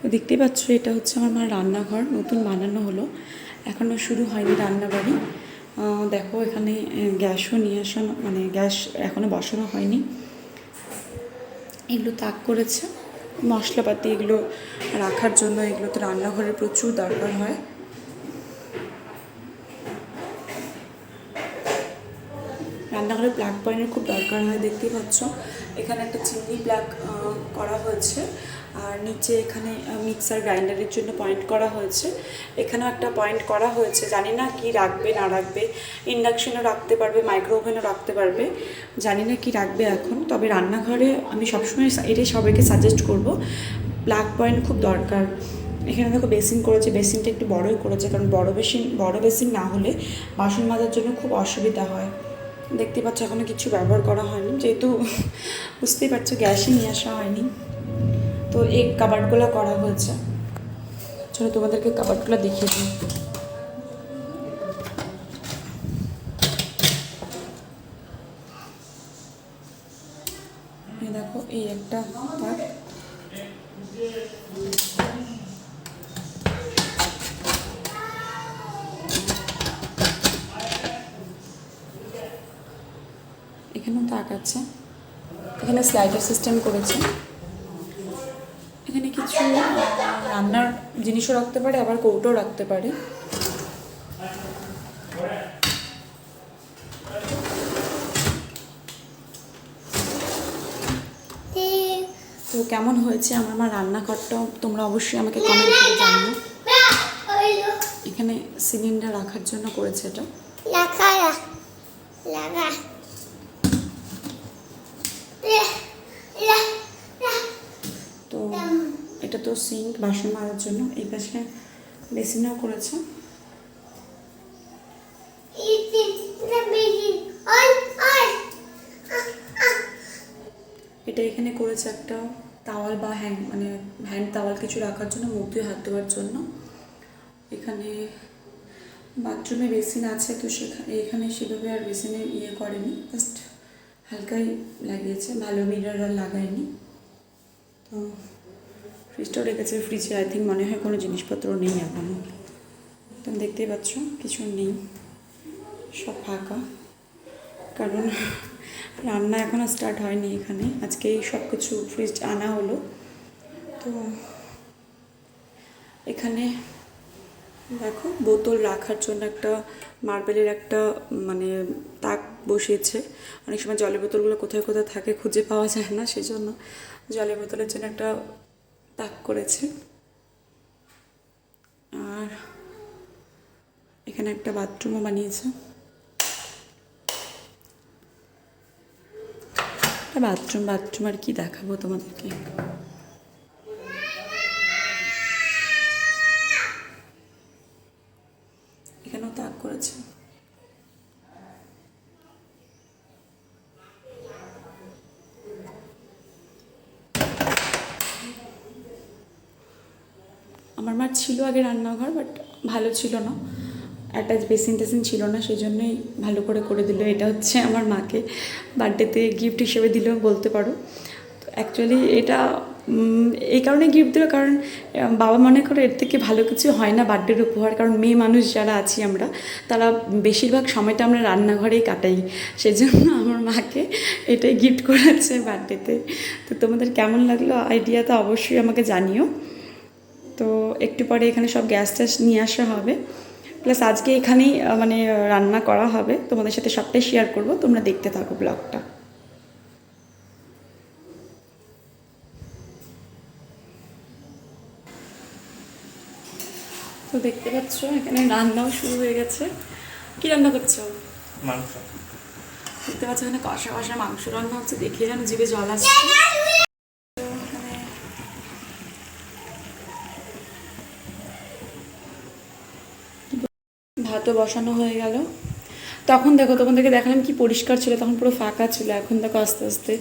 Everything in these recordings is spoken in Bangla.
তো দেখতেই পাচ্ছ এটা হচ্ছে আমার মার রান্নাঘর, নতুন বানানো হলো, এখনও শুরু হয়নি রান্নাবাড়ি। দেখো এখানে গ্যাসও নিয়ে আসানো, মানে গ্যাস এখনও বসানো হয়নি। এগুলো তাক করেছে মশলাপাতি, এগুলো রাখার জন্য। এগুলো তো রান্নাঘরে প্রচুর দরকার হয়। রান্নাঘরে প্লাগ পয়েন্টের খুব দরকার হয়। দেখতেই পাচ্ছ এখানে একটা চিমনি প্লাগ করা হয়েছে, আর নিচে এখানে মিক্সার গ্রাইন্ডারের জন্য পয়েন্ট করা হয়েছে। এখানেও একটা পয়েন্ট করা হয়েছে, জানি না কি রাখবে না রাখবে। ইন্ডাকশনও রাখতে পারবে, মাইক্রো ওভেনও রাখতে পারবে, জানি না কি রাখবে এখন। তবে রান্নাঘরে আমি সবসময় এটাই সবাইকে সাজেস্ট করব, প্লাগ পয়েন্ট খুব দরকার। এখানে দেখো বেসিন করেছে, বেসিনটা একটু বড়োই করেছে, কারণ বড় বেসিন না হলে বাসন মাজার জন্য খুব অসুবিধা হয়। দেখতে পাচ্ছ এখনো কিছু ব্যবহার করা হয়নি, যেহেতু বুঝতেই পারছো গ্যাসই নিয়ে আসা হয়নি। তো এই কাবার্ডগুলো করা হয়েছে, চলো তোমাদেরকে কাবার্ডগুলো দেখিয়ে দিই। এই দেখো এই একটা তাক, এখানেও তাক আছে। এখানে স্লাইডার সিস্টেম করেছে। এখানে কিছু রান্নার জিনিসও রাখতে পারে, আবার কৌটোও রাখতে পারে। তো কেমন হয়েছে আমার মা রান্নাঘরটা তোমরা অবশ্যই আমাকে কমেন্ট করে জানিও। এখানে সিলিন্ডার রাখার জন্য করেছে এটা। তো এটা তো সিঙ্ক, বাসন মাজার জন্য। এই পাশে বেসিনও করেছে। এটা এখানে করেছে একটা তাওয়াল বা হ্যান্ড তাওয়াল কিছু রাখার জন্য, মুখ ধুয়ে হাত ধোয়ার জন্য। এখানে বাথরুমে বেসিন আছে, তো এখানে সেভাবে আর বেসিনে করেনি, জাস্ট হালকাই লাগিয়েছে, ভালো মিরার আর লাগায়নি। তো ফ্রিজটাও রেখেছে, ফ্রিজে আই থিঙ্ক মনে হয় কোনো জিনিসপত্র নেই এখনও। তুমি দেখতেই পাচ্ছ কিছু নেই, সব ফাঁকা, কারণ রান্না এখনও স্টার্ট হয়নি এখানে। আজকেই সব কিছু ফ্রিজ আনা হলো। তো এখানে দেখো বোতল রাখার জন্য একটা মার্বেলের একটা তাক বসিয়েছে। অনেক সময় জলের বোতলগুলো কোথায় কোথায় থাকে খুঁজে পাওয়া যায় না, সেই জন্য জলের বোতলের জন্য একটা তাক করেছে। আর এখানে একটা বাথরুমও বানিয়েছে। বাথরুম আর কি দেখাবো তোমাদেরকে। এখানেও তাক করেছে। আমার মার ছিল আগে রান্নাঘর, বাট ভালো ছিল না, অ্যাটাচ বেসিন টেসিন ছিল না, সেই জন্যই ভালো করে দিল। এটা হচ্ছে আমার মাকে বার্থডেতে গিফট হিসেবে দিলেও বলতে পারো। তো অ্যাকচুয়ালি এটা এই কারণে গিফট দিল, কারণ বাবা মনে করে এর থেকে ভালো কিছু হয় না বার্থডের উপহার, কারণ মেয়ে মানুষ যারা আছি আমরা, তারা বেশিরভাগ সময়টা আমরা রান্নাঘরেই কাটাই, সেজন্য আমার মাকে এটাই গিফট করেছে বার্থডেতে। তো তোমাদের কেমন লাগলো আইডিয়াটা অবশ্যই আমাকে জানিও। তো একটু পরে এখানে সব গ্যাস ট্যাস নিয়ে আসা হবে, প্লাস আজকে এখানেই রান্না করা হবে। তোমাদের সাথে সবটাই শেয়ার করব, তোমরা দেখতে থাকো ব্লগটা। তো দেখতে পাচ্ছ এখানে রান্নাও শুরু হয়ে গেছে। কি রান্না করছো? মাংস। দেখতে পাচ্ছ এখানে কষা কষা মাংস রান্না হচ্ছে, দেখে যেন জিভে জল আসছে। ভাতও বসানো হয়ে গেল। তখন দেখো তোমাদেরকে দেখালাম কি পরিষ্কার ছিল, তখন পুরো ফাঁকা ছিল। এখন দেখো আস্তে আস্তে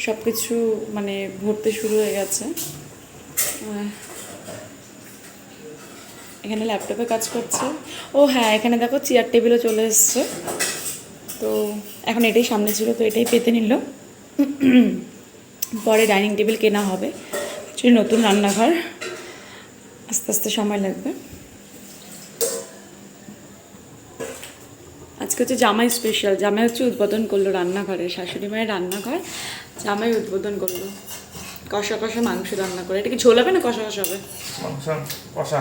সব কিছু ভরতে শুরু হয়ে গেছে। এখানে ল্যাপটপে কাজ করছে। ও হ্যাঁ, এখানে দেখো চেয়ার টেবিলও চলে এসছে। তো এখন এটাই সামনে ছিল, তো এটাই পেতে নিল। পরে ডাইনিং টেবিল কেনা হবে, অ্যাকচুয়ালি নতুন রান্নাঘর। আস্তে আস্তে সময় লাগবে। আজকে হচ্ছে জামাই স্পেশাল, জামাই হচ্ছে উদ্বোধন করলো রান্নাঘরে, শাশুড়ি মায়ের রান্নাঘর জামাই উদ্বোধন করলো। কষা কষা মাংস রান্না করে, এটা কি ঝোল হবে না কষা কষা হবে? মাংস কষা।